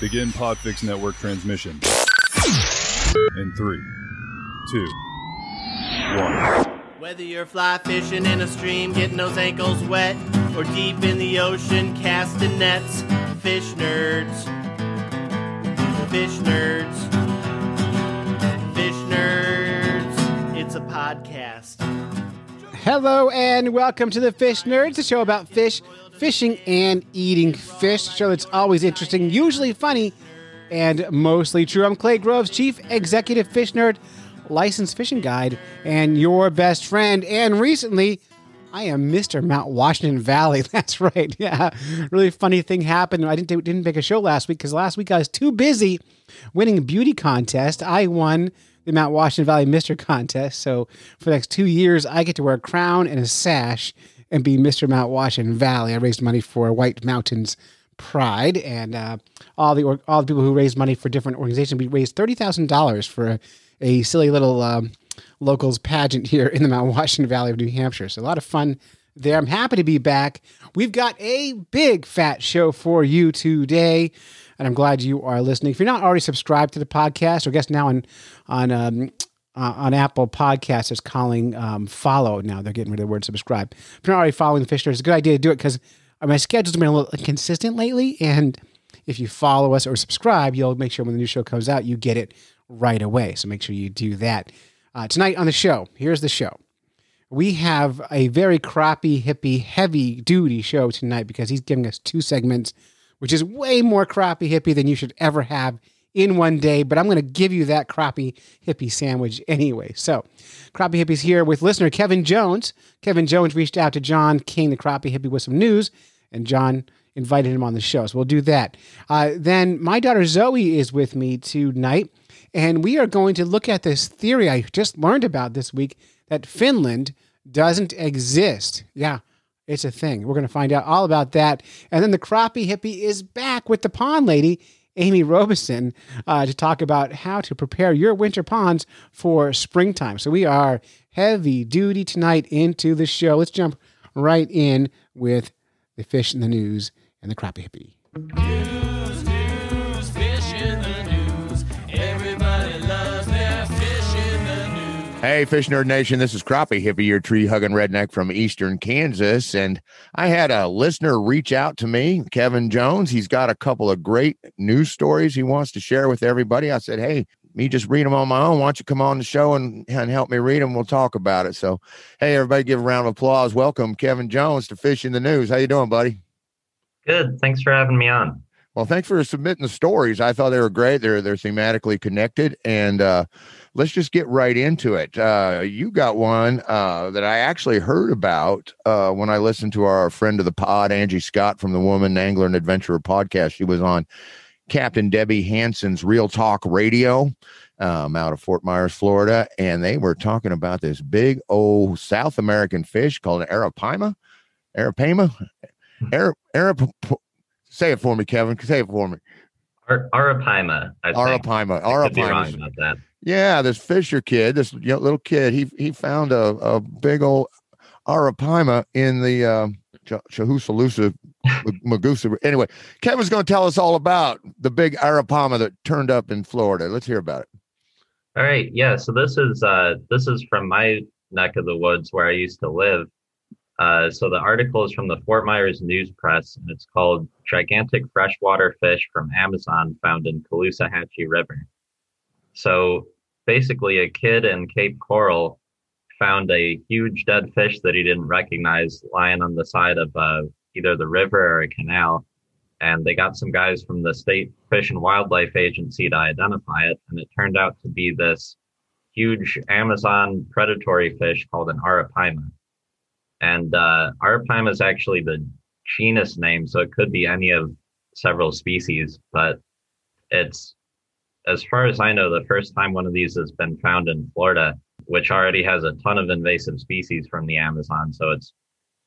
Begin Podfix Network transmission. In 3, 2, 1. Whether you're fly fishing in a stream, getting those ankles wet, or deep in the ocean casting nets, fish nerds. Fish nerds. Fish nerds. It's a podcast. Hello and welcome to the Fish Nerds, a show about fish, fishing, and eating fish. A show that's always interesting, usually funny, and mostly true. I'm Clay Groves, Chief Executive Fish Nerd, licensed fishing guide, and your best friend. And recently, I am Mr. Mount Washington Valley. That's right. Yeah, really funny thing happened. I didn't make a show last week because last week I was too busy winning a beauty contest. I won the Mount Washington Valley Mr. Contest. So for the next 2 years, I get to wear a crown and a sash and be Mr. Mount Washington Valley. I raised money for White Mountains Pride, and all the people who raised money for different organizations. We raised $30,000 for a silly little locals pageant here in the Mount Washington Valley of New Hampshire. So a lot of fun there. I'm happy to be back. We've got a big fat show for you today, and I'm glad you are listening. If you're not already subscribed to the podcast, or I guess now on Apple Podcasts, it's calling follow now. They're getting rid of the word subscribe. If you're not already following the Fish Nerds, it's a good idea to do it because my schedule's been a little inconsistent lately, and if you follow us or subscribe, you'll make sure when the new show comes out, you get it right away. So make sure you do that. Tonight on the show, here's the show. We have a very Crappie Hippie heavy-duty show tonight because he's giving us 2 segments, which is way more Crappie Hippie than you should ever have in one day, but I'm going to give you that Crappie Hippie sandwich anyway. So, Crappie Hippie's here with listener Kevin Jones. Kevin Jones reached out to John King, the Crappie Hippie, with some news, and John invited him on the show, so we'll do that. Then my daughter Zoe is with me tonight, and we are going to look at this theory I just learned about this week, that Finland doesn't exist. Yeah, it's a thing. We're going to find out all about that. And then the Crappie Hippie is back with the pond lady, Amy Robeson, to talk about how to prepare your winter ponds for springtime. So we are heavy duty tonight into the show. Let's jump right in with the fish in the news and the Crappie Hippie. News, fish in the news. Everybody loves their fish in the news. Hey, Fish Nerd Nation, this is Crappie Hippie, your tree-hugging redneck from eastern Kansas, and I had a listener reach out to me, Kevin Jones. He's got a couple of great news stories he wants to share with everybody. I said, hey, me just read them on my own. Why don't you come on the show and help me read them? We'll talk about it. So, hey, everybody, give a round of applause. Welcome, Kevin Jones, to Fish in the News. How you doing, buddy? Good. Thanks for having me on. Well, thanks for submitting the stories. I thought they were great. They're thematically connected, and let's just get right into it. You got one that I actually heard about when I listened to our friend of the pod, Angie Scott from the Woman Angler and Adventurer podcast. She was on Captain Debbie Hansen's Real Talk Radio out of Fort Myers, Florida, and they were talking about this big old South American fish called an Arapaima. Say it for me, Kevin. Say it for me. Arapaima. Arapaima. I could be wrong about that. Yeah, this fisher kid, this little kid, he found a big old Arapaima in the Chahusalusa Magusa. Anyway, Kevin's going to tell us all about the big Arapaima that turned up in Florida. Let's hear about it. All right. Yeah. So this is from my neck of the woods where I used to live. So the article is from the Fort Myers News Press, and it's called "Gigantic Freshwater Fish from Amazon Found in Caloosahatchee River." So basically, a kid in Cape Coral found a huge dead fish that he didn't recognize lying on the side of either the river or a canal. And they got some guys from the State Fish and Wildlife Agency to identify it. And it turned out to be this huge Amazon predatory fish called an Arapaima. And Arapaima is actually the genus name, so it could be any of several species. But it's, as far as I know, the first time one of these has been found in Florida, which already has a ton of invasive species from the Amazon. So it's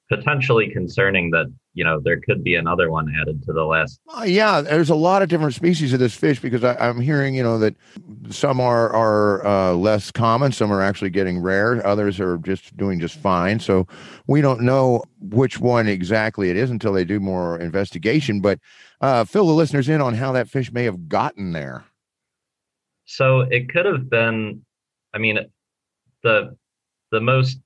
potentially concerning that, there could be another one added to the list. Yeah, there's a lot of different species of this fish because I'm hearing, that some are less common, some are actually getting rare, others are just doing just fine. So we don't know which one exactly it is until they do more investigation. But fill the listeners in on how that fish may have gotten there. So it could have been, I mean, the most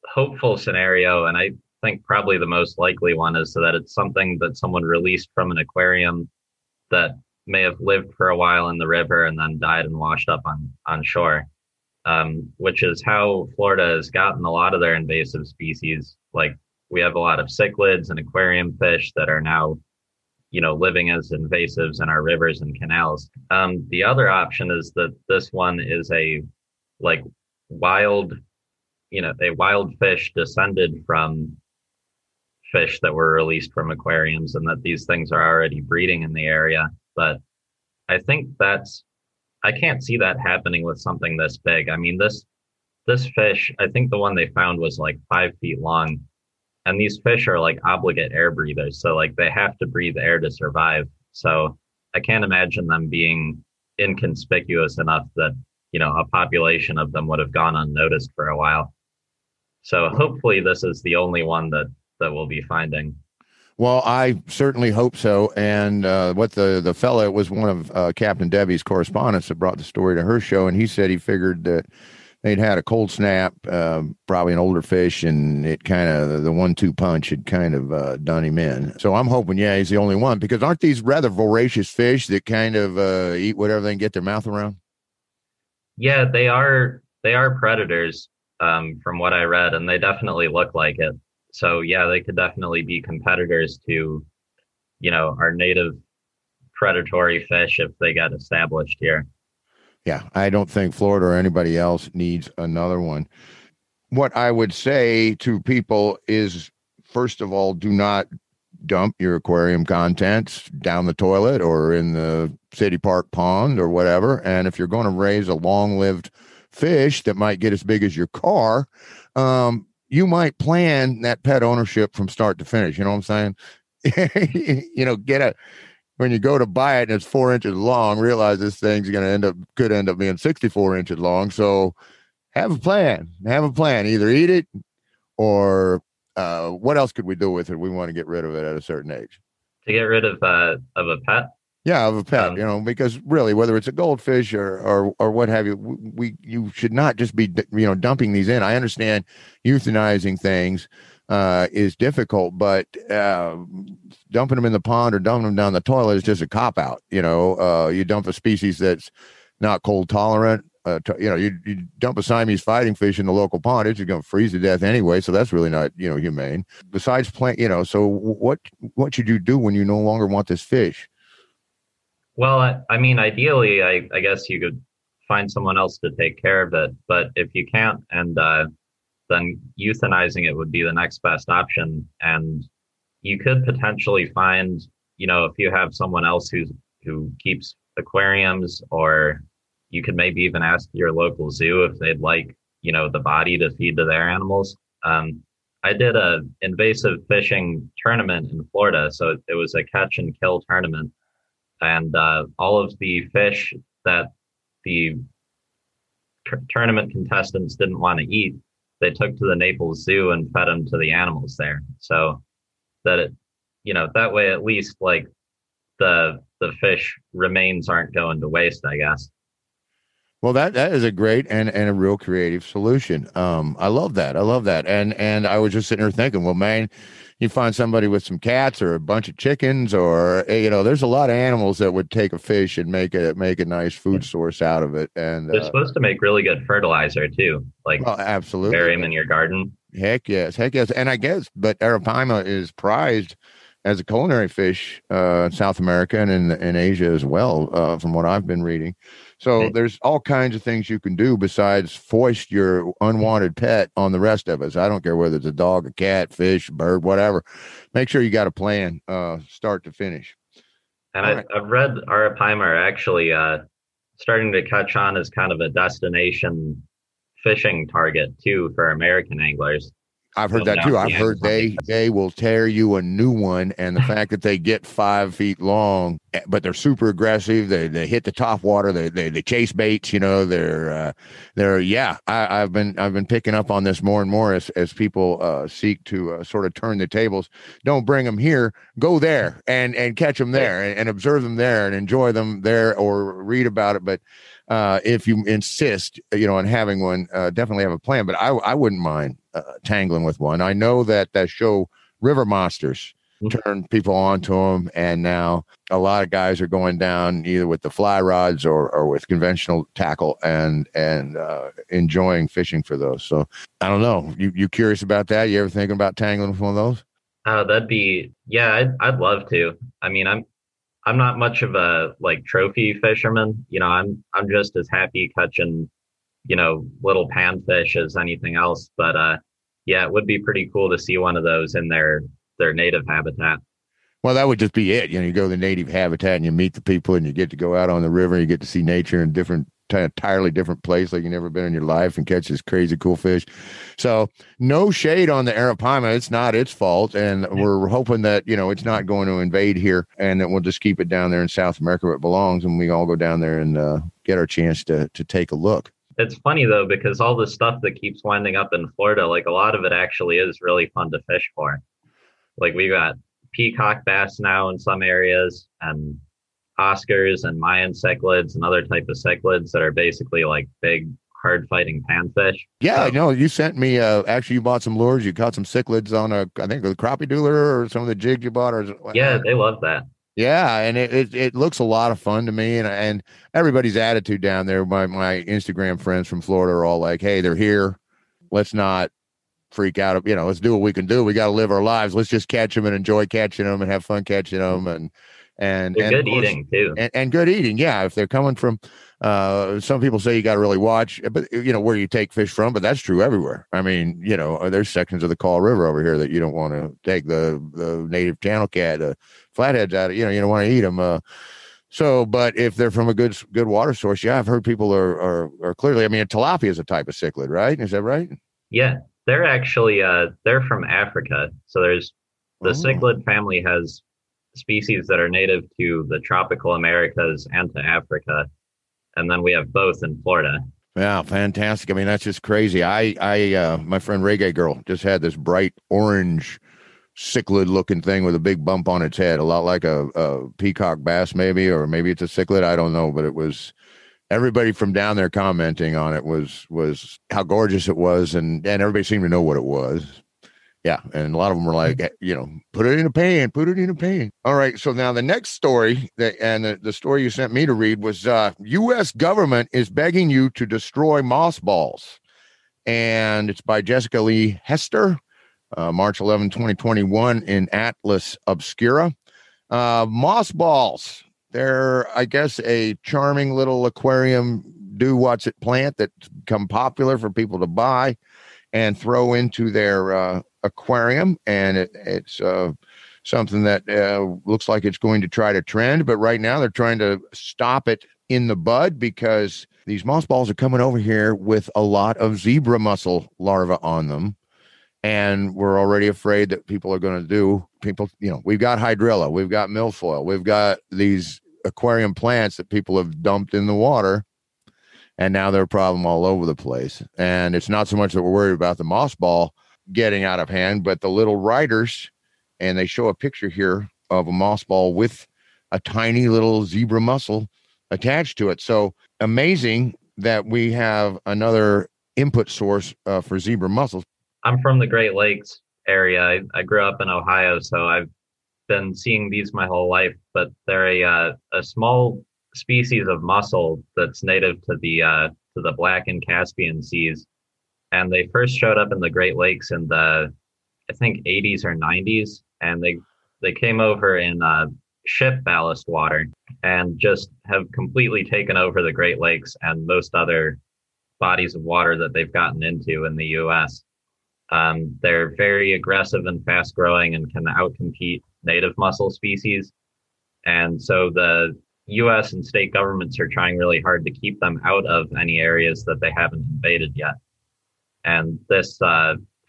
hopeful scenario, and I think probably the most likely one, is that it's something that someone released from an aquarium that may have lived for a while in the river and then died and washed up on shore, which is how Florida has gotten a lot of their invasive species. Like, we have a lot of cichlids and aquarium fish that are now, living as invasives in our rivers and canals. The other option is that this one is a wild fish descended from fish that were released from aquariums, and that these things are already breeding in the area. But I think I can't see that happening with something this big. I mean, this fish, I think the one they found was 5 feet long, and these fish are obligate air breathers. So they have to breathe air to survive. So I can't imagine them being inconspicuous enough that, a population of them would have gone unnoticed for a while. So hopefully this is the only one that we'll be finding. Well, I certainly hope so. And what the fella was one of Captain Debbie's correspondents that brought the story to her show, and he said he figured that they'd had a cold snap, probably an older fish, and it kind of, the 1-2 punch had kind of done him in. So I'm hoping, he's the only one, because aren't these rather voracious fish that kind of eat whatever they can get their mouth around? Yeah, they are predators, from what I read, and they definitely look like it. So yeah, they could definitely be competitors to, our native predatory fish if they get established here. Yeah, I don't think Florida or anybody else needs another one. What I would say to people is, first of all, do not dump your aquarium contents down the toilet or in the city park pond or whatever. And if you're going to raise a long-lived fish that might get as big as your car, you might plan that pet ownership from start to finish. You know what I'm saying? When you go to buy it and it's 4 inches long, realize this thing's going to could end up being 64 inches long. So have a plan. Either eat it or what else could we do with it? We want to get rid of it at a certain age. To get rid of a pet? Yeah, of a pet, because really, whether it's a goldfish or what have you, you should not just be, dumping these in. I understand euthanizing things is difficult, but dumping them in the pond or dumping them down the toilet is just a cop out. You dump a species that's not cold tolerant. You dump a Siamese fighting fish in the local pond, it's just going to freeze to death anyway. So that's really not, humane. Besides so what should you do when you no longer want this fish? Well, I mean, ideally, I guess you could find someone else to take care of it. But if you can't, and then euthanizing it would be the next best option. And you could potentially find, if you have someone else who keeps aquariums, or you could maybe even ask your local zoo if they'd like, the body to feed to their animals. I did a invasive fishing tournament in Florida. So it was a catch and kill tournament. And all of the fish that the tournament contestants didn't want to eat, they took to the Naples Zoo and fed them to the animals there. So that that way at least the fish remains aren't going to waste, I guess. Well, that is a great and a real creative solution. I love that. And I was just sitting there thinking, well, man, you find somebody with some cats or a bunch of chickens, or there's a lot of animals that would take a fish and make a nice food source out of it. And they're supposed to make really good fertilizer too. Absolutely, bury them in your garden. Heck yes. And I guess, but Arapaima is prized as a culinary fish in South America and in Asia as well, from what I've been reading. So there's all kinds of things you can do besides foist your unwanted pet on the rest of us. I don't care whether it's a dog, a cat, fish, bird, whatever. Make sure you got a plan, start to finish. And I've read Arapaima are actually starting to catch on as kind of a destination fishing target too for American anglers. I've heard Go that too. down I've the heard they will tear you a new one, and the fact that they get 5 feet long, but they're super aggressive. They hit the top water. They chase baits. You know, I've been picking up on this more and more as people seek to sort of turn the tables. Don't bring them here. Go there and catch them there and observe them there and enjoy them there or read about it. But if you insist, on having one, definitely have a plan. But I wouldn't mind tangling with one. I know that show River Monsters turned people onto them, and now a lot of guys are going down either with the fly rods or with conventional tackle and enjoying fishing for those. So I don't know. You curious about that? You ever thinking about tangling with one of those? That'd be, I'd love to. I mean, I'm not much of a trophy fisherman. I'm just as happy catching, little panfish as anything else. But it would be pretty cool to see one of those in their native habitat. Well, that would just be it. You go to the native habitat and you meet the people and you get to go out on the river and you get to see nature in entirely different place like you've never been in your life and catch this crazy cool fish. So no shade on the Arapaima. It's not its fault. And we're hoping that, it's not going to invade here and that we'll just keep it down there in South America where it belongs. And we all go down there and get our chance to take a look. It's funny though, because all the stuff that keeps winding up in Florida, a lot of it actually is really fun to fish for. We got peacock bass now in some areas and Oscars and Mayan cichlids and other type of cichlids that are basically big hard fighting panfish. Yeah, I know. You sent me actually you bought some lures. You caught some cichlids on I think the crappie doodler or some of the jigs you bought. They love that. Yeah, and it looks a lot of fun to me, and everybody's attitude down there. My Instagram friends from Florida are all like, "Hey, they're here. Let's not freak out. Let's do what we can do. We got to live our lives. Let's just catch them and enjoy catching them and have fun catching them." And good eating too. And good eating. Yeah. If they're coming from, some people say you got to really watch, but where you take fish from, but that's true everywhere. I mean, there's sections of the Call River over here that you don't want to take the native channel cat, flatheads out of, you don't want to eat them. But if they're from a good water source, I've heard people are clearly, tilapia is a type of cichlid, right? Is that right? Yeah. They're actually, they're from Africa. So there's the cichlid family has species that are native to the tropical Americas and to Africa. And then we have both in Florida. Yeah, fantastic. That's just crazy. My friend Reggae Girl just had this bright orange cichlid looking thing with a big bump on its head, a lot like a peacock bass maybe, or maybe it's a cichlid. I don't know, but it was everybody from down there commenting on it was how gorgeous it was. And everybody seemed to know what it was. Yeah. And a lot of them were like, put it in a pan. All right. So now the next story the story you sent me to read was U.S. government is begging you to destroy mothballs. And it's by Jessica Lee Hester, March 11, 2021 in Atlas Obscura. Mothballs. They're, I guess, a charming little aquarium do-what's-it plant that's become popular for people to buy and throw into their aquarium, and it's something that looks like it's going to try to trend, but right now they're trying to stop it in the bud because these mothballs are coming over here with a lot of zebra mussel larvae on them, and we're already afraid that we've got hydrilla, we've got milfoil, we've got these aquarium plants that people have dumped in the water, and now they're a problem all over the place. And it's not so much that we're worried about the mothball getting out of hand, but the little riders, and they show a picture here of a mothball with a tiny little zebra mussel attached to it. So amazing that we have another input source for zebra mussels. I'm from the Great Lakes area. I grew up in Ohio, so I've been seeing these my whole life, but they're a small species of mussel that's native to the Black and Caspian seas. And they first showed up in the Great Lakes in the, I think, 80s or 90s. And they came over in ship ballast water and just have completely taken over the Great Lakes and most other bodies of water that they've gotten into in the U.S. They're very aggressive and fast growing and can outcompete native mussel species. And so the U.S. and state governments are trying really hard to keep them out of any areas that they haven't invaded yet. And this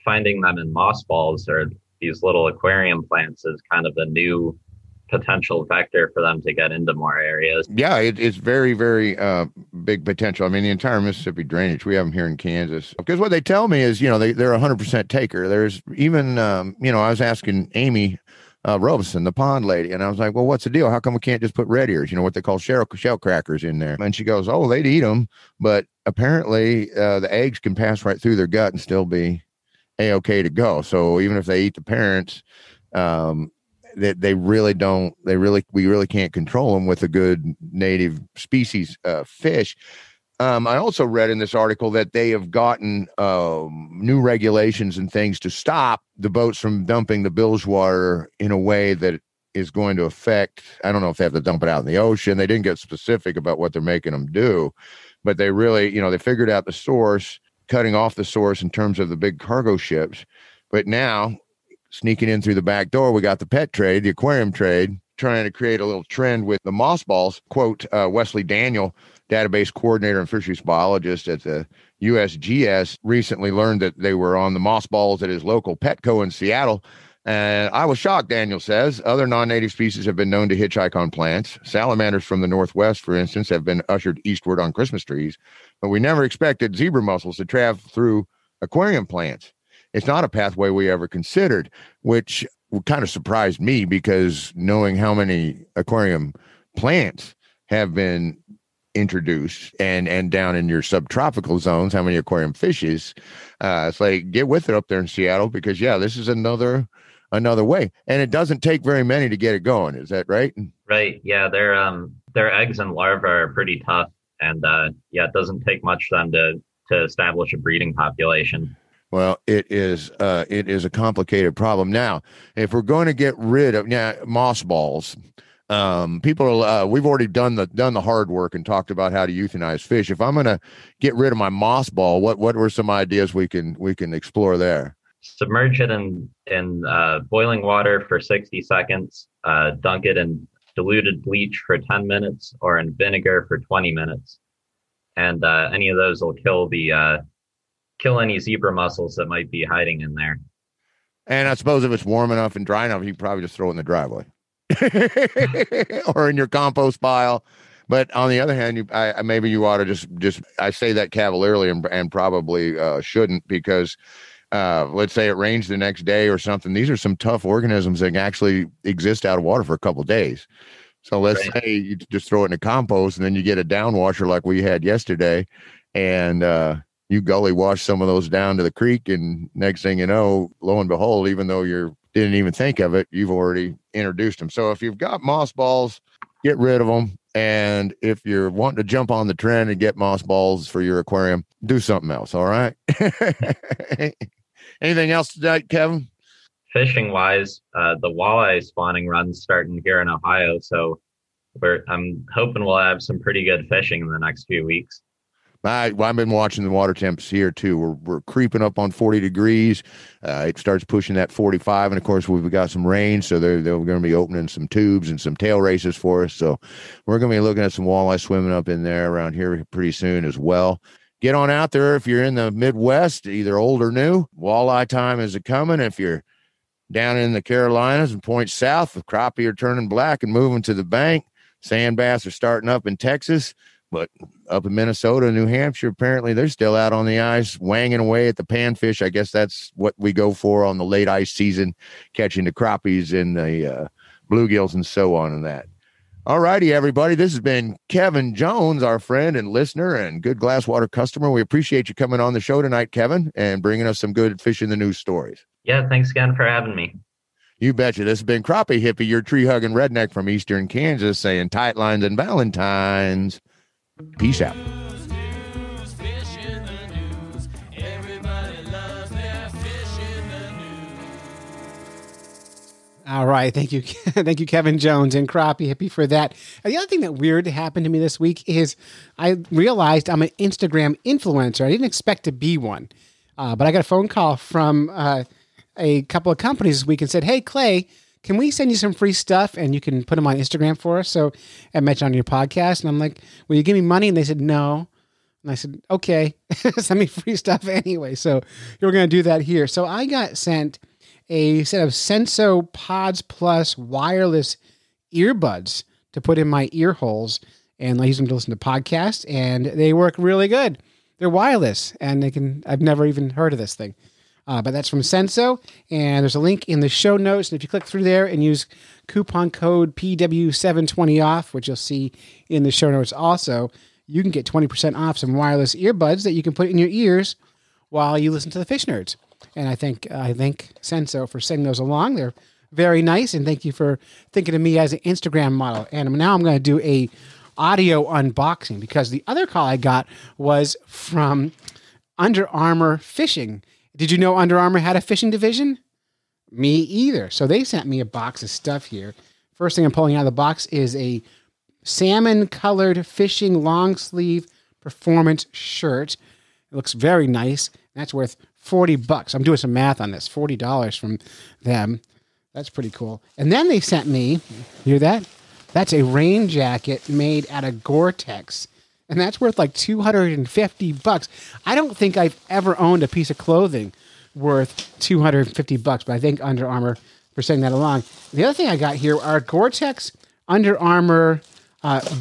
finding them in mossballs or these little aquarium plants is kind of the new potential vector for them to get into more areas. Yeah, it's very, very big potential. I mean, the entire Mississippi drainage, we have them here in Kansas. Because what they tell me is, they're 100% taker. There's even, I was asking Amy Robeson, the pond lady, and I was like, well, what's the deal? How come we can't just put red ears, what they call shell crackers in there? And she goes, oh, they'd eat them, but apparently the eggs can pass right through their gut and still be A-okay to go. So even if they eat the parents, we really can't control them with a good native species fish. I also read in this article that they have gotten new regulations and things to stop the boats from dumping the bilge water in a way that is going to affect, I don't know if they have to dump it out in the ocean. They didn't get specific about what they're making them do, but they really, they figured out the source, cutting off the source in terms of the big cargo ships. But now, sneaking in through the back door, we got the pet trade, the aquarium trade, trying to create a little trend with the mossballs. Quote, Wesley Daniel, database coordinator and fisheries biologist at the USGS, recently learned that they were on the mossballs at his local Petco in Seattle. And I was shocked, Daniel says. Other non-native species have been known to hitchhike on plants. Salamanders from the Northwest, for instance, have been ushered eastward on Christmas trees. But we never expected zebra mussels to travel through aquarium plants. It's not a pathway we ever considered, which kind of surprised me because knowing how many aquarium plants have been introduced and down in your subtropical zones, how many aquarium fishes, it's like, get with it up there in Seattle because, this is another way. And it doesn't take very many to get it going. Is that right? Right. Yeah. Their eggs and larvae are pretty tough. And it doesn't take much for them to establish a breeding population. Well, it is a complicated problem. Now, if we're going to get rid of mossballs, we've already done the hard work and talked about how to euthanize fish. If I'm going to get rid of my mossball, what were some ideas we can explore there? Submerge it in boiling water for 60 seconds. Dunk it in diluted bleach for 10 minutes or in vinegar for 20 minutes. And any of those will kill any zebra mussels that might be hiding in there. And I suppose if it's warm enough and dry enough, you can probably just throw it in the driveway or in your compost pile. But on the other hand, maybe you ought to just I say that cavalierly and probably shouldn't because let's say it rains the next day or something. These are some tough organisms that actually exist out of water for a couple of days. So let's say you just throw it in the compost and then you get a downwasher like we had yesterday and you gully wash some of those down to the creek, and next thing you know, lo and behold, even though you didn't even think of it, you've already introduced them. So if you've got mossballs, get rid of them. And if you're wanting to jump on the trend and get mossballs for your aquarium, do something else. All right. Anything else tonight, Kevin? Fishing wise, the walleye spawning run's starting here in Ohio. So I'm hoping we'll have some pretty good fishing in the next few weeks. I've been watching the water temps here too. We're creeping up on 40 degrees. It starts pushing that 45, and of course we've got some rain, so they're going to be opening some tubes and some tail races for us. So we're going to be looking at some walleye swimming up in there around here pretty soon as well. Get on out there if you're in the Midwest, either old or new. Walleye time is coming. If you're down in the Carolinas and point south, the crappie are turning black and moving to the bank. Sand bass are starting up in Texas. But up in Minnesota, New Hampshire, apparently they're still out on the ice, wanging away at the panfish. I guess that's what we go for on the late ice season, catching the crappies and the bluegills and so on and that. All righty, everybody. This has been Kevin Jones, our friend and listener and good glasswater customer. We appreciate you coming on the show tonight, Kevin, and bringing us some good fish in the news stories. Yeah, thanks again for having me. You betcha. This has been Crappie Hippie, your tree-hugging redneck from eastern Kansas, saying tight lines and Valentines. Peace out. All right. Thank you. Thank you, Kevin Jones and Crappie Hippie for that. And the other thing that weird happened to me this week is I realized I'm an Instagram influencer. I didn't expect to be one, but I got a phone call from a couple of companies this week and said, hey, Clay, can we send you some free stuff and you can put them on Instagram for us? So I mentioned on your podcast and I'm like, will you give me money? And they said, no, And I said, okay, send me free stuff anyway. So you're going to do that here. So I got sent a set of Senso Pods Plus wireless earbuds to put in my ear holes, and I use them to listen to podcasts, and they work really good. They're wireless, and I've never even heard of this thing. But that's from Senso, and there's a link in the show notes. And if you click through there and use coupon code PW720 off, which you'll see in the show notes also, you can get 20% off some wireless earbuds that you can put in your ears while you listen to the Fish Nerds. And I thank Senso for sending those along. They're very nice, and thank you for thinking of me as an Instagram model. And now I'm going to do a audio unboxing, because the other call I got was from Under Armour Fishing. Did you know Under Armour had a fishing division? Me either. So they sent me a box of stuff here. First thing I'm pulling out of the box is a salmon-colored fishing long-sleeve performance shirt. It looks very nice. That's worth $40. I'm doing some math on this. $40 from them. That's pretty cool. And then they sent me, hear that? That's a rain jacket made out of Gore-Tex. And that's worth like $250. I don't think I've ever owned a piece of clothing worth $250, but I thank Under Armour for sending that along. The other thing I got here are Gore-Tex Under Armour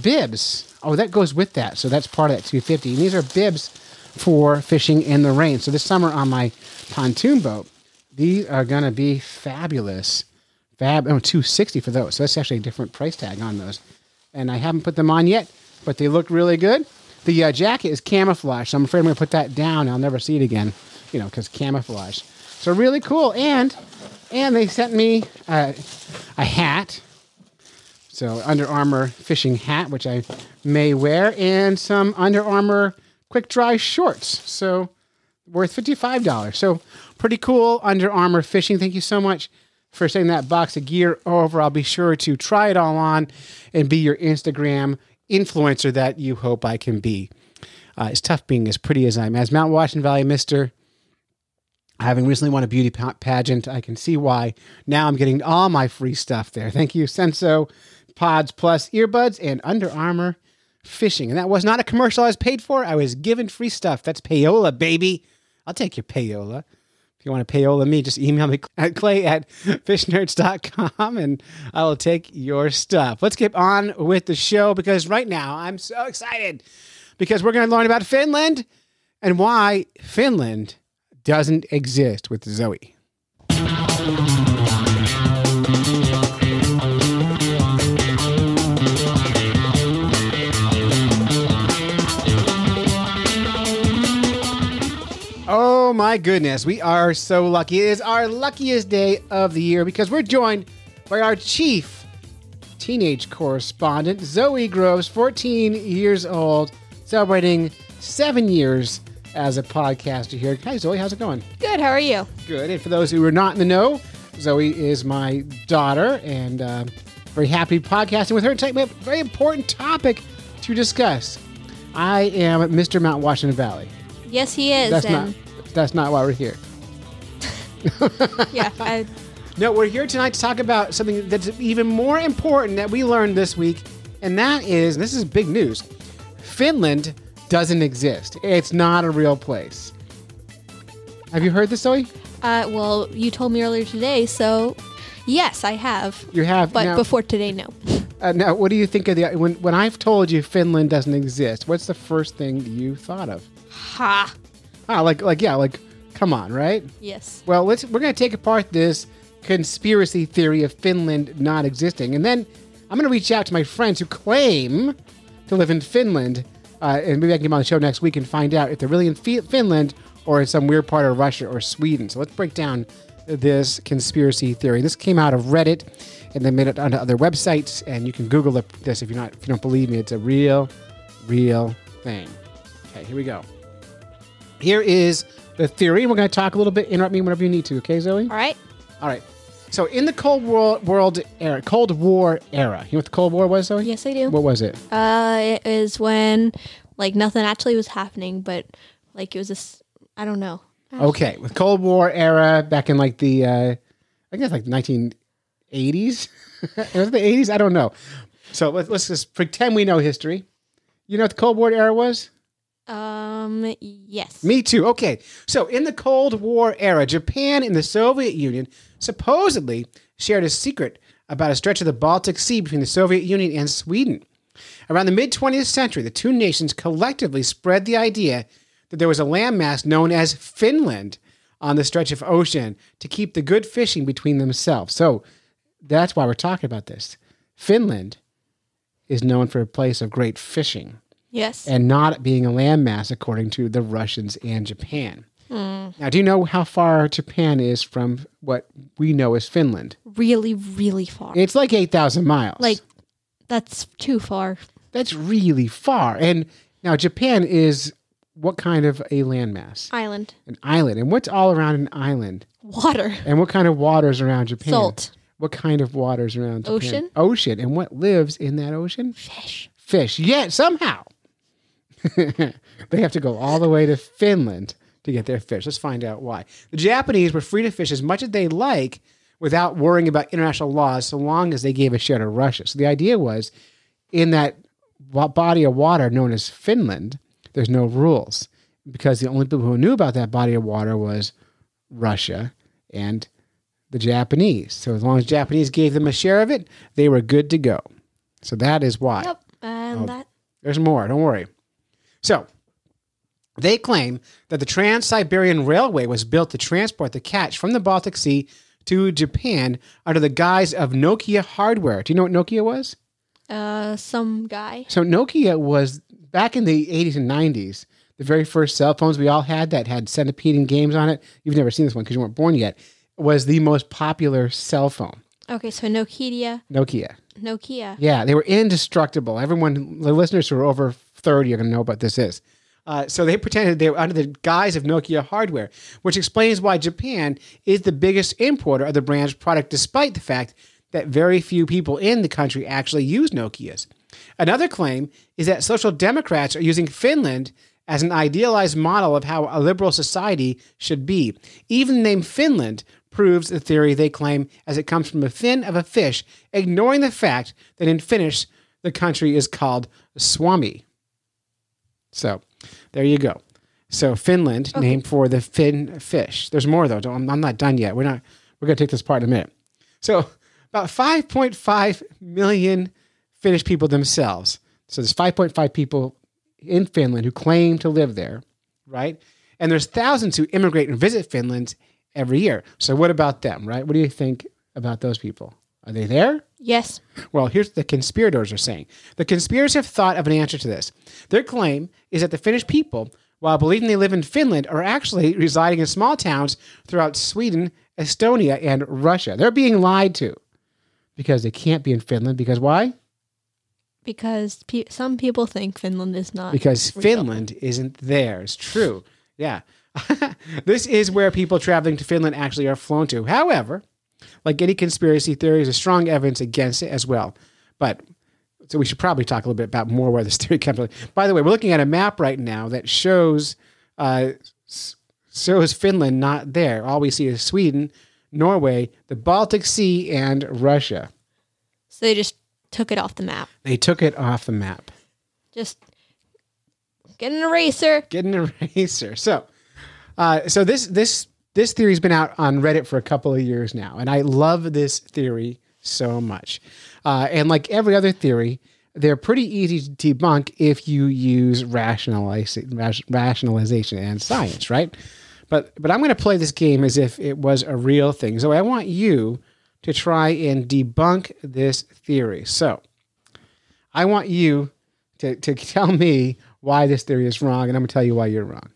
bibs. Oh, that goes with that. So that's part of that $250. And these are bibs for fishing in the rain. So this summer on my pontoon boat, these are going to be fabulous. $260 for those. So that's actually a different price tag on those. And I haven't put them on yet, but they look really good. The jacket is camouflage, so I'm afraid I'm going to put that down. I'll never see it again, because camouflage. So really cool. And they sent me a hat. So Under Armour fishing hat, which I may wear, and some Under Armour quick dry shorts. So worth $55. So pretty cool. Under Armour fishing. Thank you so much for sending that box of gear over. I'll be sure to try it all on and be your Instagram influencer that you hope I can be. It's tough being as pretty as I am. As Mount Washington Valley Mister, having recently won a beauty pageant, I can see why. Now I'm getting all my free stuff there. Thank you, Senso Pods Plus earbuds and Under Armour fishing. And that was not a commercial I was paid for. I was given free stuff. That's payola, baby. I'll take your payola. If you want to payola me, just email me at clay@fishnerds.com and I will take your stuff. Let's get on with the show, because right now I'm so excited because we're going to learn about Finland and why Finland doesn't exist with Zoe. Oh my goodness, we are so lucky. It is our luckiest day of the year because we're joined by our chief teenage correspondent, Zoe Groves, 14 years old, celebrating 7 years as a podcaster here. Hi, Zoe. How's it going? Good. How are you? Good. And for those who are not in the know, Zoe is my daughter, and very happy podcasting with her. And we have a very important topic to discuss. I am Mr. Mount Washington Valley. Yes, he is. That's not why we're here. Yeah. No, we're here tonight to talk about something that's even more important that we learned this week, and this is big news. Finland doesn't exist. It's not a real place. Have you heard this, Zoe? Well, you told me earlier today, so yes, I have. You have, but now, before today, no. Now, what do you think of when I've told you Finland doesn't exist? What's the first thing you thought of? Ha. Come on, right? Yes. Well, we're going to take apart this conspiracy theory of Finland not existing, and then I'm going to reach out to my friends who claim to live in Finland, and maybe I can get them on the show next week and find out if they're really in Finland or in some weird part of Russia or Sweden. So let's break down this conspiracy theory. This came out of Reddit, and they made it onto other websites, and you can Google this if you don't believe me. It's a real thing. Okay, here we go. Here is the theory. We're going to talk a little bit. Interrupt me whenever you need to. Okay, Zoe? All right. So in the Cold War era, you know what the Cold War was, Zoe? Yes, I do. What was it? It is when nothing actually was happening, but it was this. I don't know. Okay, with Cold War era back in the I guess 1980s. Was it the 80s? I don't know. So let's just pretend we know history. You know what the Cold War era was? Yes. Me too. Okay. So in the Cold War era, Japan and the Soviet Union supposedly shared a secret about a stretch of the Baltic Sea between the Soviet Union and Sweden. Around the mid-20th century, the two nations collectively spread the idea that there was a landmass known as Finland on the stretch of ocean to keep the good fishing between themselves. So that's why we're talking about this. Finland is known for a place of great fishing. Yes. And not being a landmass, according to the Russians and Japan. Now, do you know how far Japan is from what we know as Finland? Really, really far. It's like 8,000 miles. Like, that's too far. That's really far. And now Japan is what kind of a landmass? Island. An island. And what's all around an island? Water. And what kind of waters around Japan? Salt. What kind of waters around Japan? Ocean. Ocean. And what lives in that ocean? Fish. Fish. Yet somehow they have to go all the way to Finland to get their fish. Let's find out why. The Japanese were free to fish as much as they like without worrying about international laws so long as they gave a share to Russia. So the idea was in that body of water known as Finland, there's no rules because the only people who knew about that body of water was Russia and the Japanese. So as long as Japanese gave them a share of it, they were good to go. So that is why. Yep. And There's more. Don't worry. So they claim that the Trans-Siberian Railway was built to transport the catch from the Baltic Sea to Japan under the guise of Nokia hardware. Do you know what Nokia was? Some guy. So Nokia was, back in the 80s and 90s, the very first cell phones we all had that had centipede games on it. You've never seen this one because you weren't born yet. Was the most popular cell phone. Okay, so Nokia. Yeah, they were indestructible. Everyone, the listeners who are over 30 are going to know what this is. So they pretended they were under the guise of Nokia hardware, which explains why Japan is the biggest importer of the brand's product, despite the fact that very few people in the country actually use Nokias. Another claim is that social democrats are using Finland as an idealized model of how a liberal society should be. Even the name Finland proves the theory they claim, as it comes from a fin of a fish, ignoring the fact that in Finnish, the country is called Suomi. So, there you go. So, Finland, named for the fin fish. There's more, though. I'm not done yet. We're going to take this part in a minute. So, about 5.5 million Finnish people themselves. So, there's 5.5 people in Finland who claim to live there, right? And there's thousands who immigrate and visit Finland every year. So what about them, right? What do you think about those people? Are they there? Yes. Well, here's what the conspirators are saying. The conspirators have thought of an answer to this. Their claim is that the Finnish people, while believing they live in Finland, are actually residing in small towns throughout Sweden, Estonia, and Russia. They're being lied to because they can't be in Finland. Because why? Because some people think Finland is not. Because real. Finland isn't there. It's true. Yeah. This is where people traveling to Finland actually are flown to. However, like any conspiracy theory, there's strong evidence against it as well. But so we should probably talk a little bit about more where this theory comes from. By the way, we're looking at a map right now that shows Finland not there. All we see is Sweden, Norway, the Baltic Sea, and Russia. So they just took it off the map. They took it off the map. Just get an eraser. Get an eraser. So this theory's been out on Reddit for a couple of years now, and I love this theory so much. And like every other theory, they're pretty easy to debunk if you use rationalization and science, right? But I'm going to play this game as if it was a real thing. So I want you to try and debunk this theory. So I want you to tell me why this theory is wrong, and I'm going to tell you why you're wrong.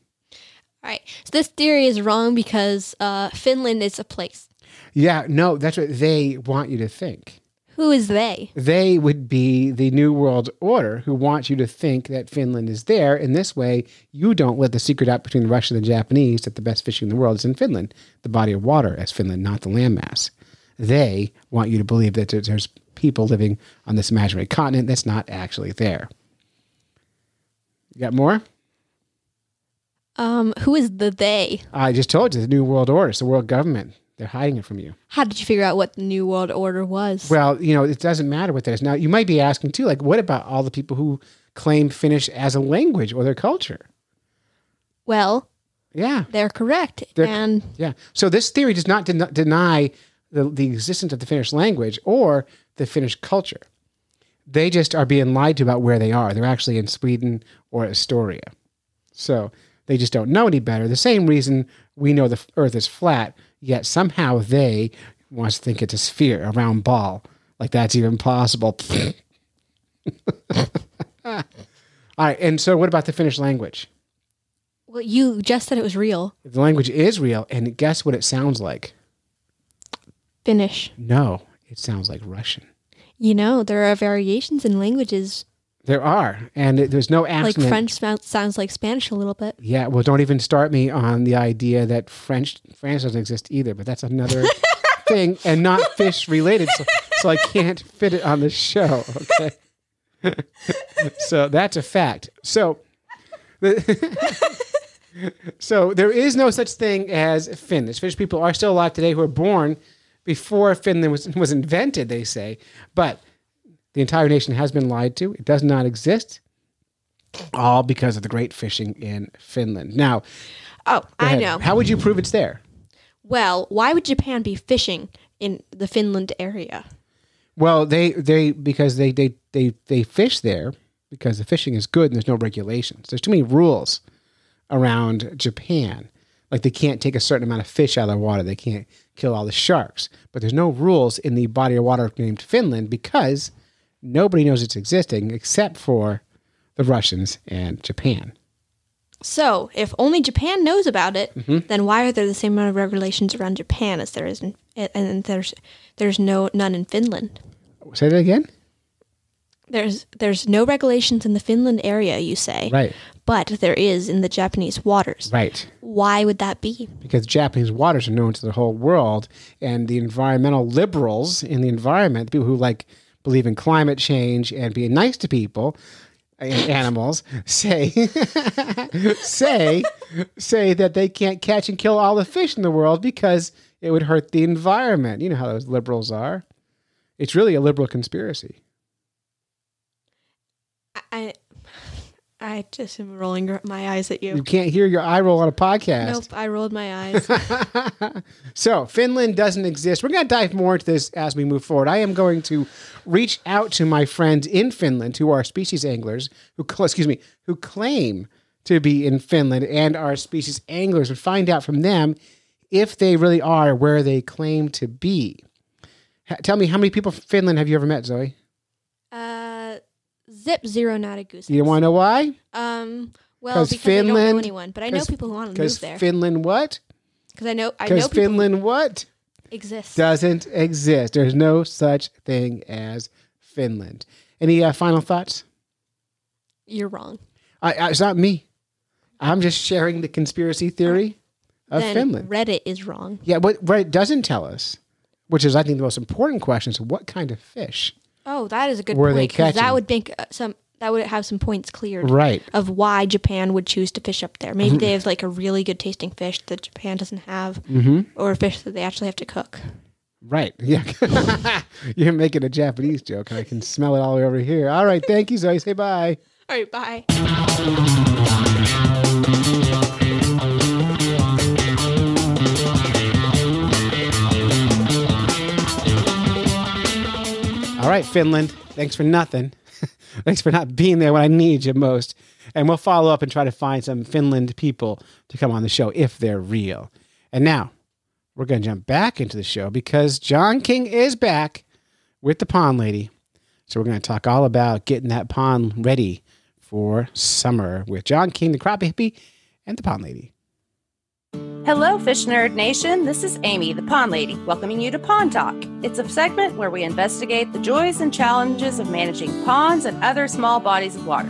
All right. So this theory is wrong because Finland is a place. Yeah, no, that's what they want you to think. Who is they? They would be the New World Order who want you to think that Finland is there. In this way, you don't let the secret out between the Russians and the Japanese that the best fishing in the world is in Finland, the body of water as Finland, not the landmass. They want you to believe that there's people living on this imaginary continent that's not actually there. You got more? Who is the they? I just told you, the New World Order. It's the world government. They're hiding it from you. How did you figure out what the New World Order was? Well, it doesn't matter what that is. Now, you might be asking, too, like, what about all the people who claim Finnish as a language or their culture? Well, Yeah. they're correct. They're- Yeah. So this theory does not deny the existence of the Finnish language or the Finnish culture. They just are being lied to about where they are. They're actually in Sweden or Astoria. So they just don't know any better. The same reason we know the Earth is flat, yet somehow they want to think it's a sphere, a round ball. Like that's even possible. All right. And so what about the Finnish language? Well, you just said it was real. The language is real, and guess what it sounds like? Finnish. No, it sounds like Russian. You know, there are variations in languages. There are, and there's no accent. Like French sounds like Spanish a little bit. Yeah, well, don't even start me on the idea that France doesn't exist either, but that's another thing and not fish related, so I can't fit it on the show, okay? So that's a fact. So there is no such thing as Finnish. Finnish people are still alive today who were born before Finland was invented, they say, but the entire nation has been lied to. It does not exist, all because of the great fishing in Finland. Now, Oh, go I ahead. know. How would you prove it's there? Well, why would Japan be fishing in the Finland area? Well, because they fish there because the fishing is good and there's no regulations. There's too many rules around Japan. Like they can't take a certain amount of fish out of the water. They can't kill all the sharks. But there's no rules in the body of water named Finland because nobody knows it's existing except for the Russians and Japan. So, if only Japan knows about it, Mm-hmm. then why are there the same amount of regulations around Japan as there is in, and there's none in Finland? Say that again? There's no regulations in the Finland area, you say. Right. But there is in the Japanese waters. Right. Why would that be? Because Japanese waters are known to the whole world, and the environmental liberals in the environment, people who believe in climate change and being nice to people and animals, say that they can't catch and kill all the fish in the world because it would hurt the environment. You know how those liberals are. It's really a liberal conspiracy. I just am rolling my eyes at you. You can't hear your eye roll on a podcast. Nope, I rolled my eyes. So, Finland doesn't exist. We're going to dive more into this as we move forward. I am going to reach out to my friends in Finland who are species anglers, who claim to be in Finland and are species anglers, and find out from them if they really are where they claim to be. Tell me, how many people from Finland have you ever met, Zoe? Zip zero, not a goose. You don't want to know why? Well, 'Cause because I don't know Finland- anyone, but I know people who want to move Because there. Finland what? Because I know Because people Finland what? who exist. Doesn't exist. There's no such thing as Finland. Any final thoughts? You're wrong. It's not me. I'm just sharing the conspiracy theory of Then Finland. Reddit is wrong. Yeah, what Reddit doesn't tell us, which is I think the most important question, is what kind of fish? Oh, that is a good Were point. they 'Cause catching? that would make that would have some points cleared. Right. Of why Japan would choose to fish up there. Maybe they have like a really good tasting fish that Japan doesn't have, or a fish that they actually have to cook. Right. Yeah. You're making a Japanese joke, and I can smell it all the way over here. All right. Thank you, Zoe. Say bye. All right, bye. All right, Finland. Thanks for nothing. Thanks for not being there when I need you most. And we'll follow up and try to find some Finland people to come on the show if they're real. And now we're going to jump back into the show because John King is back with the Pond Lady. So we're going to talk all about getting that pond ready for summer with John King, the Crappie Hippie, and the Pond Lady. Hello, Fish Nerd Nation. This is Amy, the Pond Lady, welcoming you to Pond Talk. It's a segment where we investigate the joys and challenges of managing ponds and other small bodies of water.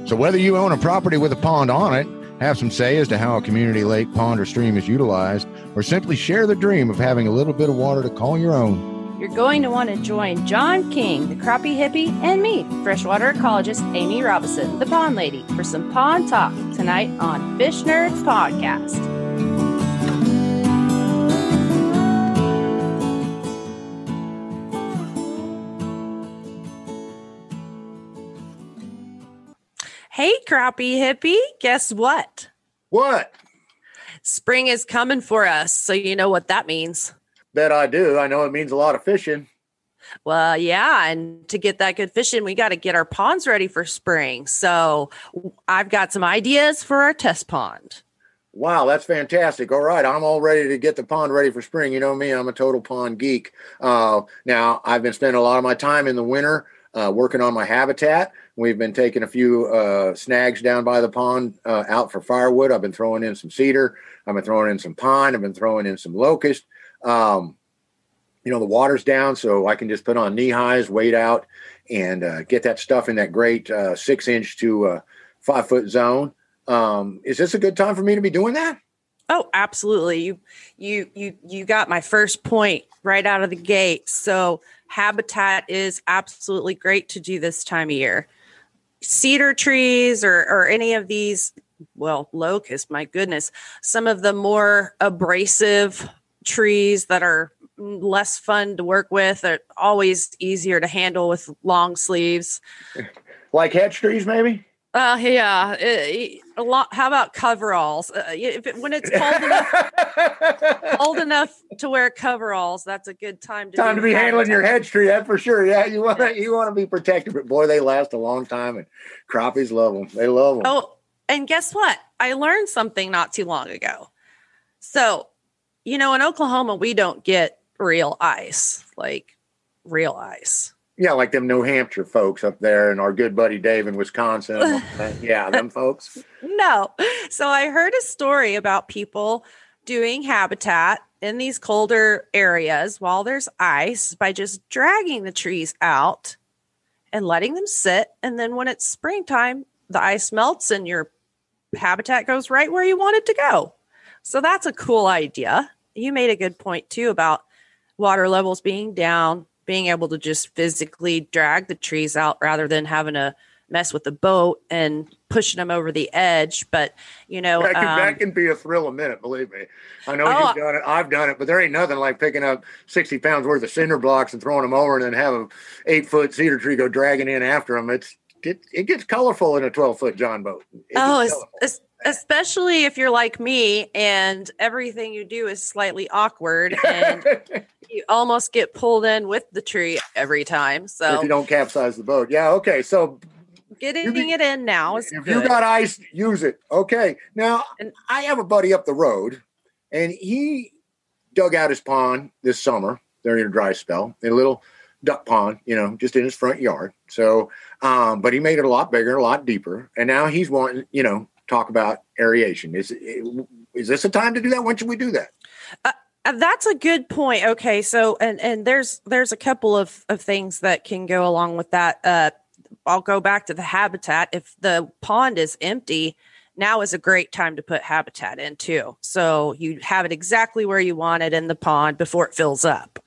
So whether you own a property with a pond on it, have some say as to how a community lake, pond, or stream is utilized, or simply share the dream of having a little bit of water to call your own, You're going to want to join John King, the Crappie Hippie, and me, freshwater ecologist Amy Robinson, the Pond Lady, for some Pond Talk tonight on Fish Nerds Podcast. Hey, Crappie Hippie, guess what? What? Spring is coming for us, so you know what that means. Bet I do. I know it means a lot of fishing. Well, yeah, and to get that good fishing, we got to get our ponds ready for spring. So I've got some ideas for our test pond. Wow, that's fantastic. All right, I'm all ready to get the pond ready for spring. You know me, I'm a total pond geek. Now, I've been spending a lot of my time in the winter working on my habitat. We've been taking a few snags down by the pond out for firewood. I've been throwing in some cedar. I've been throwing in some pine. I've been throwing in some locust. The water's down, so I can just put on knee highs, wade out, and get that stuff in that great 6-inch to 5-foot zone. Is this a good time for me to be doing that? Oh, absolutely. You got my first point right out of the gate. So habitat is absolutely great to do this time of year. Cedar trees or any of these, well, locust, my goodness, some of the more abrasive trees that are less fun to work with are always easier to handle with long sleeves. Like hedge trees, maybe? Yeah, a lot. How about coveralls? When it's cold enough to wear coveralls, that's a good time to be handling your hedge tree. That's for sure. Yeah, you want to be protected, but boy, they last a long time, and crappies love them. They love them. Oh, and guess what? I learned something not too long ago. So, in Oklahoma, we don't get real ice, like real ice. Yeah, like them New Hampshire folks up there and our good buddy Dave in Wisconsin. Yeah, them folks. No. So I heard a story about people doing habitat in these colder areas while there's ice by just dragging the trees out and letting them sit. And then when it's springtime, the ice melts and your habitat goes right where you want it to go. So that's a cool idea. You made a good point, too, about water levels being down, being able to just physically drag the trees out rather than having to mess with the boat and pushing them over the edge. But, that can be a thrill a minute, believe me. I know you've done it. I've done it, but there ain't nothing like picking up 60 pounds worth of cinder blocks and throwing them over and then have a 8-foot cedar tree go dragging in after them. It gets colorful in a 12-foot John boat. Especially if you're like me and everything you do is slightly awkward and you almost get pulled in with the tree every time. So if you don't capsize the boat. Yeah. Okay. So getting it in now is if good. You got ice, use it. Okay. Now I have a buddy up the road and he dug out his pond this summer during a dry spell, a little duck pond, just in his front yard. So, but he made it a lot bigger, a lot deeper. And now he's wanting, talk about aeration. Is this a time to do that? When should we do that? That's a good point. Okay. So, and there's a couple of things that can go along with that. I'll go back to the habitat. If the pond is empty, now is a great time to put habitat in too. So you have it exactly where you want it in the pond before it fills up.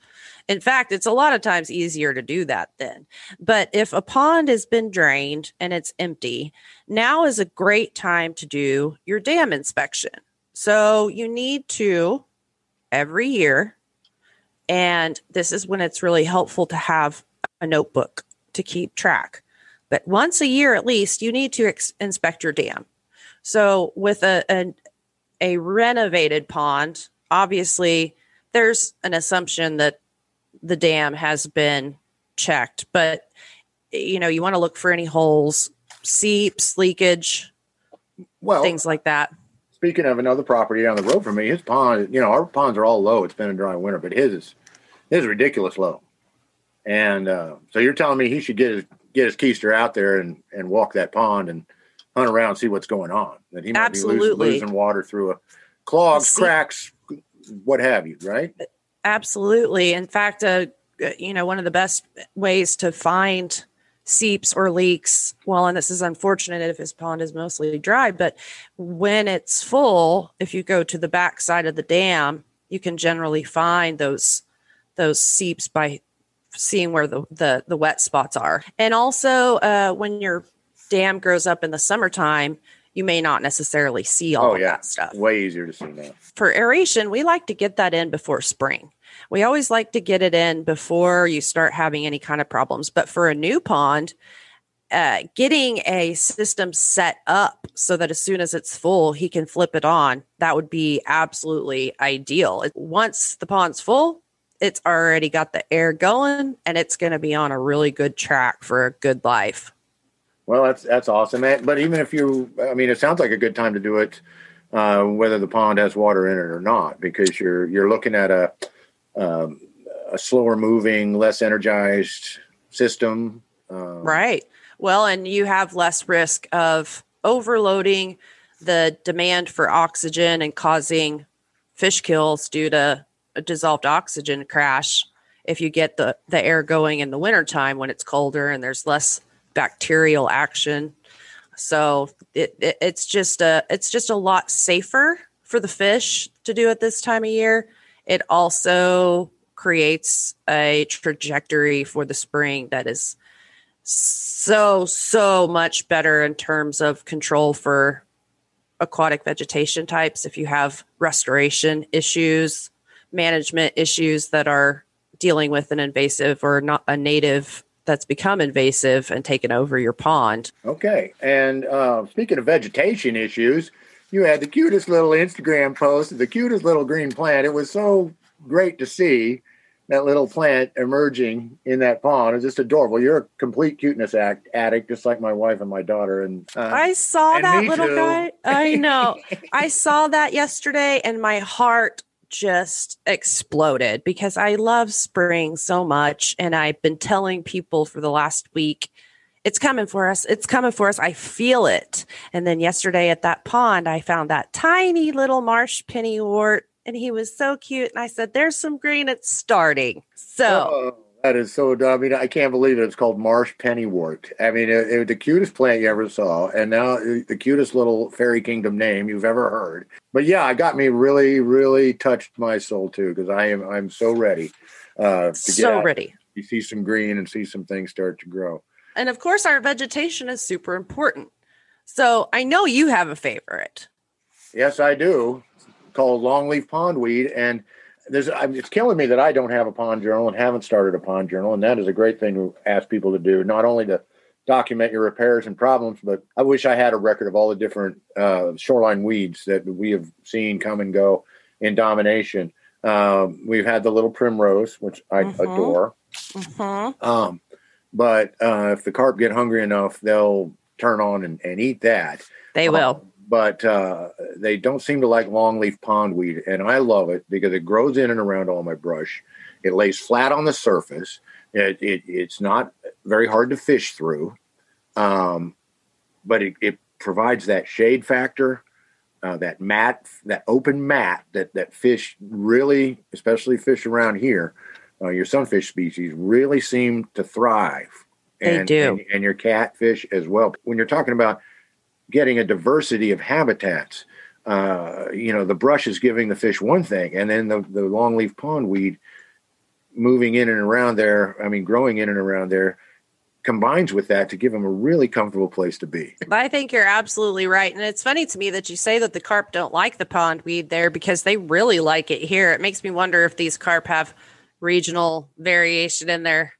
In fact, it's a lot of times easier to do that then. But if a pond has been drained and it's empty, now is a great time to do your dam inspection. So you need to every year, and this is when it's really helpful to have a notebook to keep track. But once a year at least, you need to inspect your dam. So with a renovated pond, obviously there's an assumption that the dam has been checked, but you want to look for any holes, seeps, leakage, things like that. Speaking of another property down the road from me, his pond, our ponds are all low. It's been a dry winter, but his is ridiculous low. And so you're telling me he should get his keister out there and walk that pond and hunt around and see what's going on. That he might be losing water through clogs, cracks, what have you, right? Absolutely. In fact, one of the best ways to find seeps or leaks, well, and this is unfortunate if his pond is mostly dry, but when it's full, if you go to the back side of the dam, you can generally find those seeps by seeing where the wet spots are. And also, when your dam grows up in the summertime, you may not necessarily see all of that stuff. Way easier to see now. For aeration, we like to get that in before spring. We always like to get it in before you start having any kind of problems. But for a new pond, getting a system set up so that as soon as it's full, he can flip it on, that would be absolutely ideal. Once the pond's full, it's already got the air going, and it's going to be on a really good track for a good life. Well, that's awesome. But even if it sounds like a good time to do it, whether the pond has water in it or not, because you're looking at a slower moving, less energized system. Right. Well, and you have less risk of overloading the demand for oxygen and causing fish kills due to a dissolved oxygen crash if you get the air going in the wintertime when it's colder and there's less bacterial action. So it's just a lot safer for the fish to do it this time of year. It also creates a trajectory for the spring that is so much better in terms of control for aquatic vegetation types. If you have restoration issues, management issues that are dealing with an invasive or not a native that's become invasive and taken over your pond. Okay. And speaking of vegetation issues, you had the cutest little Instagram post of the cutest little green plant. It was so great to see that little plant emerging in that pond. It's just adorable. You're a complete cuteness addict, just like my wife and my daughter. And I saw and that me little too. guy. I know. I saw that yesterday, and my heart just exploded because I love spring so much. And I've been telling people for the last week, it's coming for us. It's coming for us. I feel it. And then yesterday at that pond, I found that tiny little marsh pennywort, and he was so cute. And I said, there's some green. It's starting. So that is so dumb. I mean, I can't believe it. It's called marsh pennywort. I mean, it was the cutest plant you ever saw. And now the cutest little fairy kingdom name you've ever heard. But yeah, it got me really, really touched my soul too, because I'm so ready to get out. Ready. You see some green and see some things start to grow. And of course, our vegetation is super important. So I know you have a favorite. Yes, I do. Called longleaf pondweed. And it's killing me that I don't have a pond journal and haven't started a pond journal. And that is a great thing to ask people to do, not only to document your repairs and problems, but I wish I had a record of all the different shoreline weeds that we have seen come and go in domination. We've had the little primrose, which I adore. But if the carp get hungry enough, they'll turn on and eat that. They will. But they don't seem to like longleaf pondweed, and I love it because it grows in and around all my brush. It lays flat on the surface. It's not very hard to fish through, but it provides that shade factor, that open mat that fish really, especially fish around here, your sunfish species, really seem to thrive. They do. And your catfish as well. When you're talking about getting a diversity of habitats, the brush is giving the fish one thing, and then the longleaf pondweed moving in and around there, growing in and around there, combines with that to give them a really comfortable place to be. I think you're absolutely right. And it's funny to me that you say that the carp don't like the pondweed there, because they really like it here. It makes me wonder if these carp have regional variation in their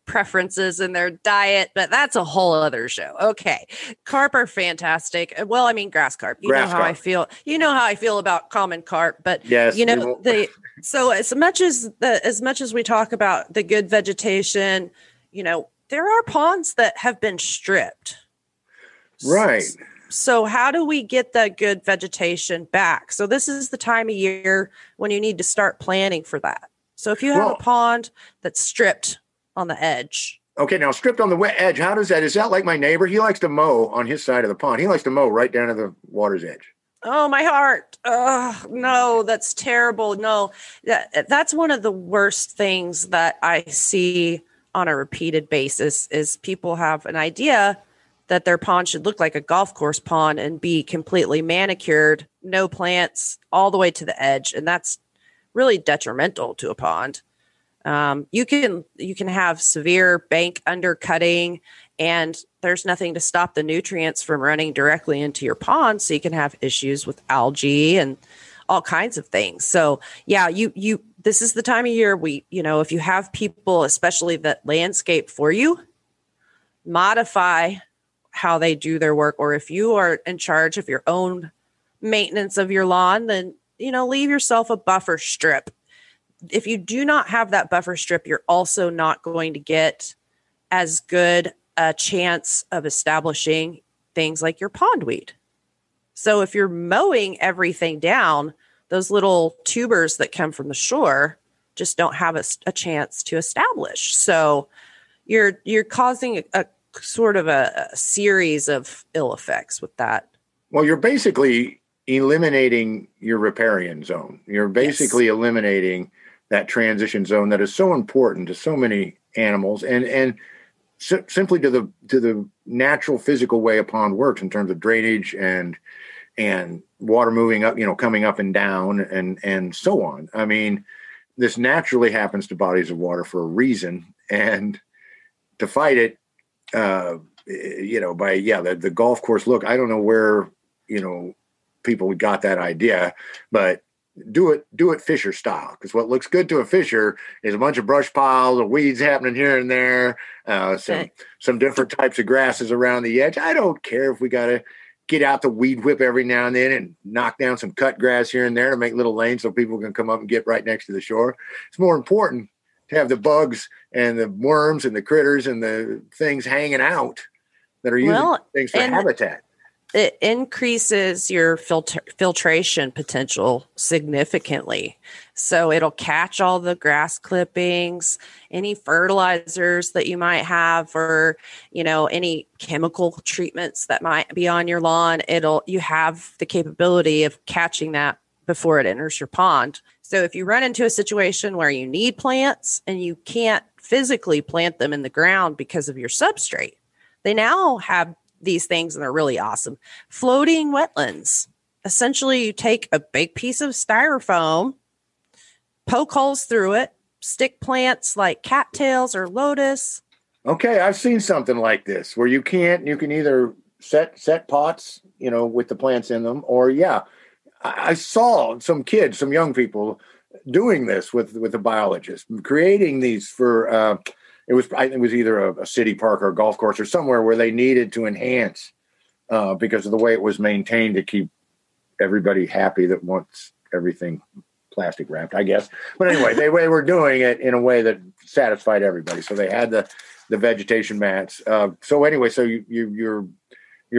preferences and their diet, but that's a whole other show. Okay. Carp are fantastic. Well, grass carp. You know how I feel. You know how I feel about common carp, but yes, so as much as we talk about the good vegetation, there are ponds that have been stripped. Right. So how do we get that good vegetation back? So this is the time of year when you need to start planning for that. So if you have a pond that's stripped on the edge. Okay, now stripped on the wet edge, how does that? Is that like my neighbor? He likes to mow on his side of the pond. He likes to mow right down to the water's edge. Oh, my heart. Oh, no, that's terrible. No, that's one of the worst things that I see on a repeated basis is people have an idea that their pond should look like a golf course pond and be completely manicured, no plants all the way to the edge. And that's really detrimental to a pond. You can have severe bank undercutting, and there's nothing to stop the nutrients from running directly into your pond. So you can have issues with algae and all kinds of things. So yeah, this is the time of year if you have people, especially that landscape for you, modify how they do their work, or if you are in charge of your own maintenance of your lawn, then, leave yourself a buffer strip. If you do not have that buffer strip, you're also not going to get as good a chance of establishing things like your pondweed. So if you're mowing everything down, those little tubers that come from the shore just don't have a chance to establish. So you're causing a sort of a series of ill effects with that. Well, you're basically eliminating your riparian zone. You're basically eliminating that transition zone that is so important to so many animals and simply to the natural physical way a pond works in terms of drainage and water moving up, coming up and down and so on. I mean, this naturally happens to bodies of water for a reason, and to fight it, by the golf course look, I don't know where, people got that idea, but do it fisher style, because what looks good to a fisher is a bunch of brush piles of weeds happening here and there, some different types of grasses around the edge. I don't care if we got to get out the weed whip every now and then and knock down some cut grass here and there to make little lanes so people can come up and get right next to the shore. It's more important to have the bugs and the worms and the critters and the things hanging out that are using things for habitat. It increases your filtration potential significantly. So it'll catch all the grass clippings, any fertilizers that you might have, or, any chemical treatments that might be on your lawn. You have the capability of catching that before it enters your pond. So if you run into a situation where you need plants and you can't physically plant them in the ground because of your substrate, they now have these things, and they're really awesome. Floating wetlands. Essentially, you take a big piece of styrofoam, poke holes through it, stick plants like cattails or lotus. Okay, I've seen something like this where you can either set pots, with the plants in them, or I saw some kids, some young people doing this with a biologist, creating these for it was either a city park or a golf course or somewhere where they needed to enhance because of the way it was maintained to keep everybody happy that wants everything plastic wrapped, I guess. But anyway, they were doing it in a way that satisfied everybody. So they had the vegetation mats. So you're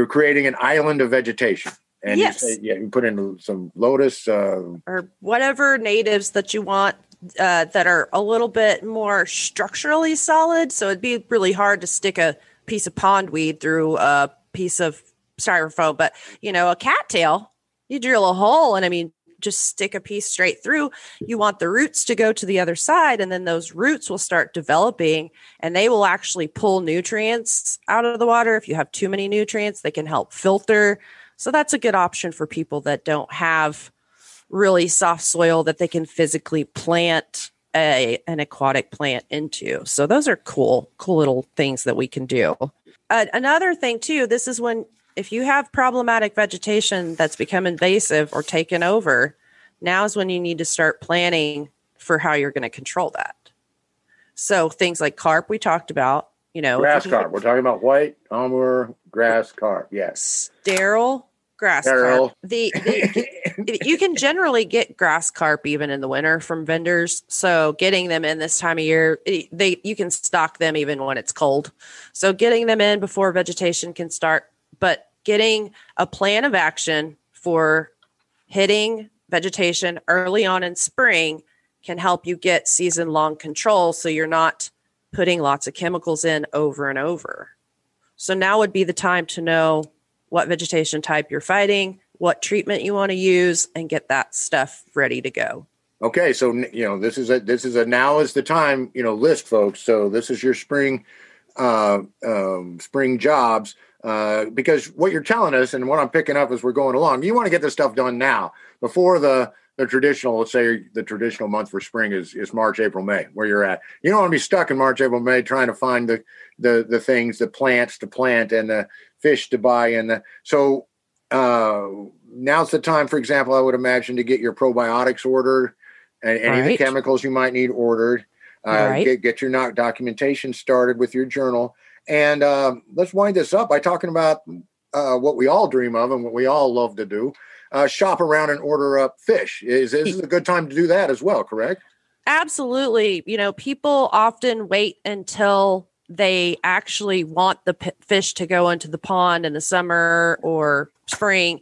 creating an island of vegetation. And you put in some lotus or whatever natives that you want. That are a little bit more structurally solid. So it'd be really hard to stick a piece of pondweed through a piece of styrofoam. But, a cattail, you drill a hole and just stick a piece straight through. You want the roots to go to the other side, and then those roots will start developing, and they will actually pull nutrients out of the water. If you have too many nutrients, they can help filter. So that's a good option for people that don't have really soft soil that they can physically plant an aquatic plant into. So those are cool little things that we can do. Another thing too, this is when, if you have problematic vegetation that's become invasive or taken over, now is when you need to start planning for how you're going to control that. So things like carp we talked about, grass carp. We're talking about white armor grass carp. Yes. Sterile grass carp. You can generally get grass carp even in the winter from vendors. So getting them in this time of year, you can stock them even when it's cold. So getting them in before vegetation can start, but getting a plan of action for hitting vegetation early on in spring can help you get season-long control. So you're not putting lots of chemicals in over and over. So now would be the time to know what vegetation type you're fighting, what treatment you want to use, and get that stuff ready to go. Okay, so this is a now is the time list, folks. So this is your spring jobs because what you're telling us and what I'm picking up as we're going along, you want to get this stuff done now before the traditional. Let's say the traditional month for spring is March, April, May, where you're at. You don't want to be stuck in March, April, May trying to find the things, the plants to plant and the fish to buy. And so now's the time, for example, I would imagine, to get your probiotics ordered and any of the chemicals you might need ordered. Get your documentation started with your journal. And let's wind this up by talking about what we all dream of and what we all love to do. Shop around and order up fish. This is a good time to do that as well, correct? Absolutely. People often wait until they actually want the fish to go into the pond in the summer or spring.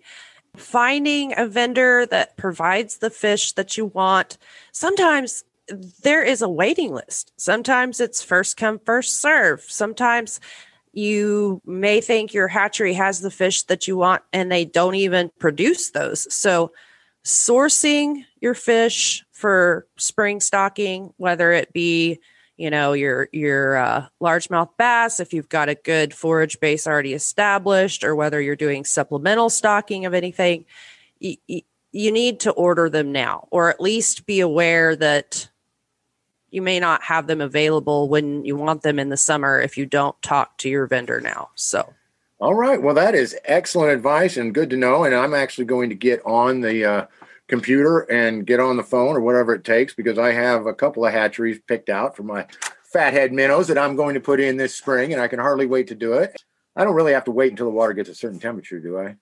Finding a vendor that provides the fish that you want. Sometimes there is a waiting list. Sometimes it's first come, first serve. Sometimes you may think your hatchery has the fish that you want and they don't even produce those. So sourcing your fish for spring stocking, whether it be, your largemouth bass, if you've got a good forage base already established, or whether you're doing supplemental stocking of anything, you need to order them now, or at least be aware that you may not have them available when you want them in the summer if you don't talk to your vendor now. So, all right. Well, that is excellent advice and good to know. And I'm actually going to get on the computer and get on the phone or whatever it takes, because I have a couple of hatcheries picked out for my fathead minnows that I'm going to put in this spring, and I can hardly wait to do it. I don't really have to wait until the water gets a certain temperature, do I?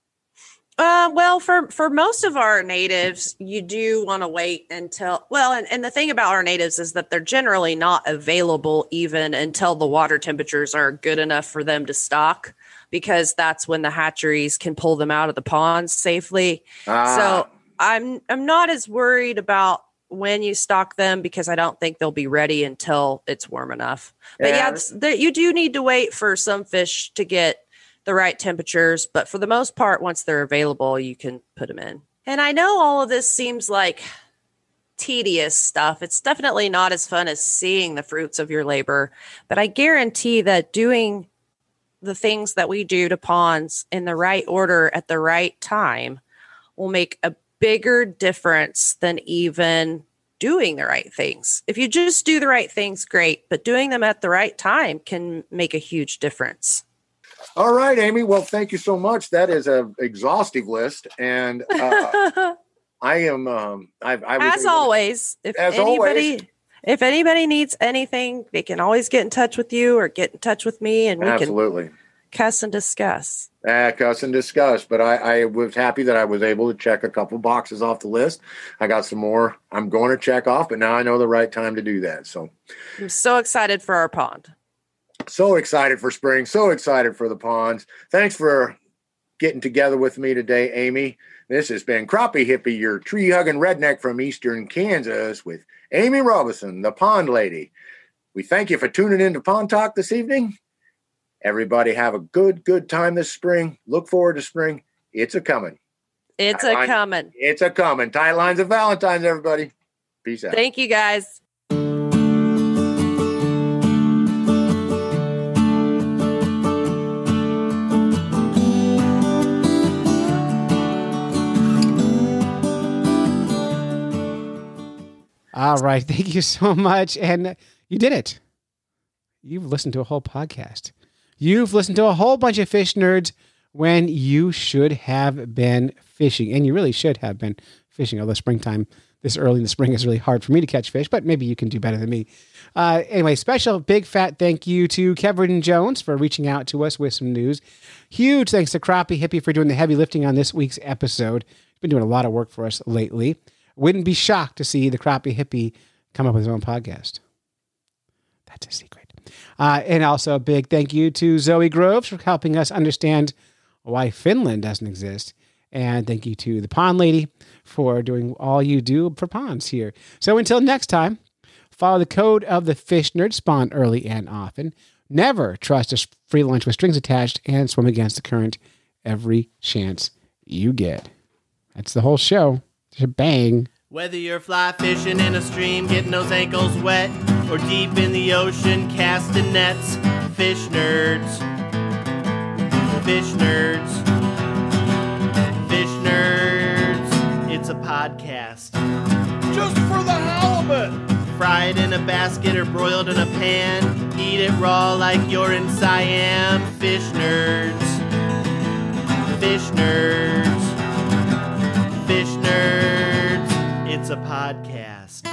Well, for most of our natives, you do want to wait until, and the thing about our natives is that they're generally not available even until the water temperatures are good enough for them to stock, because that's when the hatcheries can pull them out of the ponds safely. So I'm not as worried about when you stock them, because I don't think they'll be ready until it's warm enough. But you do need to wait for some fish to get the right temperatures, but for the most part, once they're available, you can put them in. And I know all of this seems like tedious stuff. It's definitely not as fun as seeing the fruits of your labor, but I guarantee that doing the things that we do to ponds in the right order at the right time will make a bigger difference than even doing the right things. If you just do the right things, great, but doing them at the right time can make a huge difference. All right, Amy. Well, thank you so much. That is an exhaustive list, and I am. As always, if anybody needs anything, they can always get in touch with you or get in touch with me, and we can cuss and discuss. Cuss and discuss. But I was happy that I was able to check a couple boxes off the list. I got some more I'm going to check off, but now I know the right time to do that. So I'm so excited for our pond. So excited for spring. So excited for the ponds. Thanks for getting together with me today, Amy. This has been Crappie Hippie, your tree-hugging redneck from eastern Kansas, with Amy Robinson, the Pond Lady. We thank you for tuning in to Pond Talk this evening. Everybody have a good time this spring. Look forward to spring. It's a-coming. It's a-coming. It's a-coming. Tight lines of Valentine's, everybody. Peace out. Thank you, guys. All right. Thank you so much. And you did it. You've listened to a whole podcast. You've listened to a whole bunch of fish nerds when you should have been fishing. And you really should have been fishing. Although springtime, this early in the spring, is really hard for me to catch fish, but maybe you can do better than me. Anyway, special big fat thank you to Kevin Jones for reaching out to us with some news. Huge thanks to Crappie Hippie for doing the heavy lifting on this week's episode. He's been doing a lot of work for us lately. Wouldn't be shocked to see the Crappie Hippie come up with his own podcast. That's a secret. And also a big thank you to Zoe Groves for helping us understand why Finland doesn't exist. And thank you to the Pond Lady for doing all you do for ponds here. So until next time, follow the code of the fish nerd, spawn early and often. Never trust a free lunch with strings attached, and swim against the current every chance you get. That's the whole show. Bang. Whether you're fly fishing in a stream, getting those ankles wet, or deep in the ocean casting nets, fish nerds, fish nerds, fish nerds. It's a podcast. Just for the halibut. Fried in a basket or broiled in a pan, eat it raw like you're in Siam. Fish nerds, fish nerds. Fish Nerds, it's a podcast.